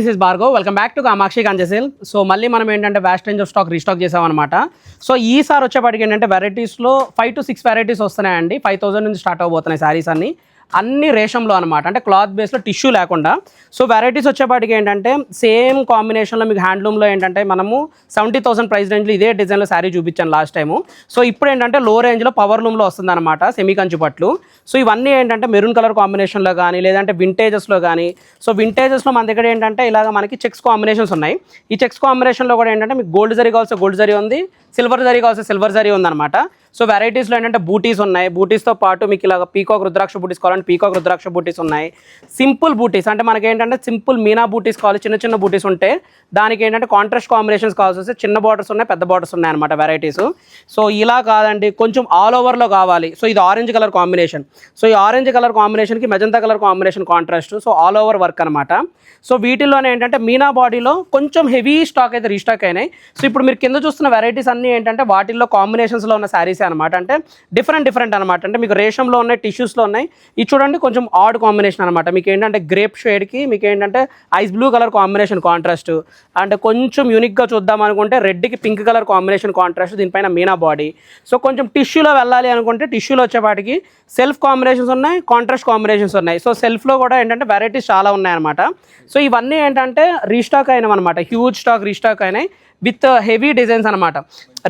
This is Bhargav. Welcome back to Kamakshi కంచెసిల్. So మళ్ళీ మనం ఏంటంటే vast range of stock restock చేసామన్నమాట. సో ఈసారి వచ్చేపాటికి ఏంటంటే వెరైటీస్లో 5 to 6 వెరైటీస్ వస్తున్నాయండి. 5,000 నుంచి స్టార్ట్ అవబోతున్నాయి శారీస్ అన్ని రేషంలో అనమాట, అంటే క్లాత్ బేస్లో టిష్యూ లేకుండా. సో వెరైటీస్ వచ్చేపాటికి ఏంటంటే సేమ్ కాంబినేషన్లో మీకు హ్యాండ్లూమ్లో ఏంటంటే మనము 70,000 ప్రైస్ రేంజ్లో ఇదే డిజైన్లో శారీ చూపించాను లాస్ట్ టైము. సో ఇప్పుడు ఏంటంటే లో రేంజ్లో పవర్ లూమ్లో వస్తుంది అనమాట, సెమీ కంచి పట్లు. సో ఇవన్నీ ఏంటంటే మెరూన్ కలర్ కాంబినేషన్లో కానీ లేదంటే వింటేజెస్లో కానీ. సో వింటేజెస్లో మన దగ్గర ఏంటంటే ఇలాగ మనకి చెక్స్ కాంబినేషన్స్ ఉన్నాయి. ఈ చెక్స్ కాంబినేషన్లో కూడా ఏంటంటే మీకు గోల్డ్ జరీ కావాల్సిన గోల్డ్ జరీ ఉంది, సిల్వర్ జరీ కావాల్సిన సిల్వర్ జరీ ఉందన్నమాట. సో వెరైటీస్లో ఏంటంటే బూటీస్ ఉన్నాయి. బూటీస్తో పాటు మీకు ఇలాగ పీకాక్ రుద్రాక్ష బూటీస్ కావాలంటే పీకాక్ రుద్రాక్ష బూటీస్ ఉన్నాయి. సింపుల్ బూటీస్ అంటే మనకి ఏంటంటే సింపుల్ మీనా బూటీస్ కావాలి, చిన్న చిన్న బూటీస్ ఉంటే దానికి ఏంటంటే కాంట్రాస్ట్ కాంబినేషన్స్ కావాల్సి వస్తే చిన్న బార్డర్స్ ఉన్నాయి, పెద్ద బార్డర్స్ ఉన్నాయి అనమాట వెరైటీస్. సో ఇలా కాదండి, కొంచెం ఆల్ ఓవర్లో కావాలి. సో ఇది ఆరెంజ్ కలర్ కాంబినేషన్. సో ఈ ఆరెంజ్ కలర్ కాంబినేషన్కి magenta colour combination contrast. So all over work అనమాట. సో వీటిల్లోనే ఏంటంటే మీనా బాడీలో కొంచెం హెవీ స్టాక్ అయితే రీస్టాక్ అయినాయి. సో ఇప్పుడు మీరు కింద చూస్తున్న వెరైటీస్ అన్నీ ఏంటంటే వాటిల్లో కాంబినేషన్స్లో ఉన్న శారీసే అనమాట, అంటే డిఫరెంట్ అనమాట. అంటే మీకు రేషంలో ఉన్నాయి, టిష్యూస్లో ఉన్నాయి. ఇది చూడండి కొంచెం ఆడ్ కాంబినేషన్ అనమాట. మీకు ఏంటంటే గ్రేప్ షేడ్కి మీకు ఏంటంటే ice blue colour combination contrast, అంటే కొంచెం యూనిక్గా చూద్దాం అనుకుంటే రెడ్కి పింక్ కలర్ కాంబినేషన్ కాంట్రాస్ట్, దీనిపైన మీనా బాడీ. సో కొంచెం టిష్యూలో వెళ్ళాలి అనుకుంటే టిష్యూలో వచ్చేపాటికి సెల్ఫ్ కాంబినేషన్స్ ఉన్నాయి, కాంట్రాస్ట్ కాంబినేషన్స్ ఉన్నాయి. సో సెల్ఫ్లో కూడా ఏంటంటే వెరైటీస్ చాలా ఉన్నాయన్నమాట. సో ఇవన్నీ ఏంటంటే రీస్టాక్ అయినాయి అనమాట, హ్యూజ్ స్టాక్ రీస్టాక్ అయినాయి విత్ హెవీ డిజైన్స్ అనమాట.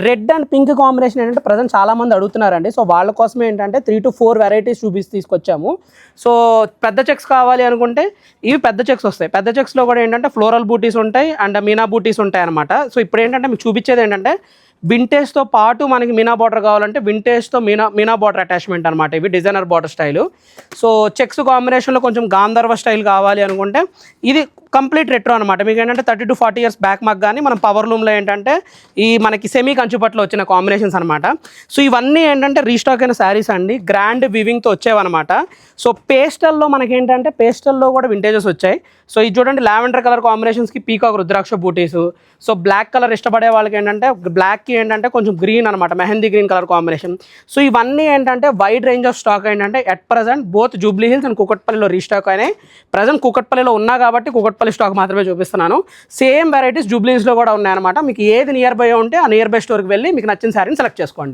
రెడ్ అండ్ పింక్ కాంబినేషన్ ఏంటంటే ప్రజెంట్ చాలామంది అడుగుతున్నారండి. సో వాళ్ళ కోసమే ఏంటంటే 3 to 4 వెరైటీస్ తీసుకొచ్చాము. సో పెద్ద చెక్స్ కావాలి అనుకుంటే ఇవి పెద్ద చెక్స్ వస్తాయి. పెద్ద చెక్స్లో కూడా ఏంటంటే ఫ్లోరల్ బూటీస్ ఉంటాయి అండ్ మీనా బూటీస్ ఉంటాయి అనమాట. సో ఇప్పుడు ఏంటంటే మీకు చూపించేది ఏంటంటే వింటేజ్తో పాటు మనకి మీనా బార్డర్ కావాలంటే వింటేజ్తో మీనా బార్డర్ అటాచ్మెంట్ అనమాట. ఇవి designer border style. So checks కాంబినేషన్లో కొంచెం గాంధర్వ స్టైల్ కావాలి అనుకుంటే ఇది కంప్లీట్ రెట్రో అనమాట. మీకు ఏంటంటే 30 to 40 years బ్యాక్ మాకు కానీ మనం పవర్ లూమ్లో ఏంటంటే ఈ మనకి సెమీ కంచుపట్లో వచ్చిన కాంబినేషన్స్ అనమాట. సో ఇవన్నీ ఏంటంటే రీస్టాక్ అయిన శారీస్ అండి, గ్రాండ్ వివింగ్తో వచ్చేవన్నమాట. సో పేస్టల్లో మనకి ఏంటంటే పేస్టల్లో కూడా వింటేజెస్ వచ్చాయి. సో ఇది చూడండి లావెండర్ కలర్ కాంబినేషన్స్కి పీకాక్ రుద్రాక్ష బూటీస్. సో బ్లాక్ కలర్ ఇష్టపడే వాళ్ళకి ఏంటంటే బ్లాక్కి ఏంటంటే కొంచెం గ్రీన్ అనమాట, mehndi green colour combination. So ఇవన్నీ ఏంటంటే వైడ్ రేంజ్ ఆఫ్ స్టాక్ ఏంటంటే at present both Jubilee Hills and కూకట్పల్లిలో రీస్టాక్ అయినాయి. ప్రజెంట్ కూకట్పల్లిలో ఉన్నా కాబట్టి కూకట్పల్లి స్టాక్ మాత్రమే చూపిస్తున్నాను. సేమ్ వెరైటీస్ జూబ్లీ హిల్స్లో కూడా ఉన్నాయన్నమాట. మీకు ఏది నియర్ బై ఉంటే ఆ నియర్ బై స్టోర్కి వెళ్ళి మీకు నచ్చిన శారీని సెలెక్ట్ చేసుకోండి.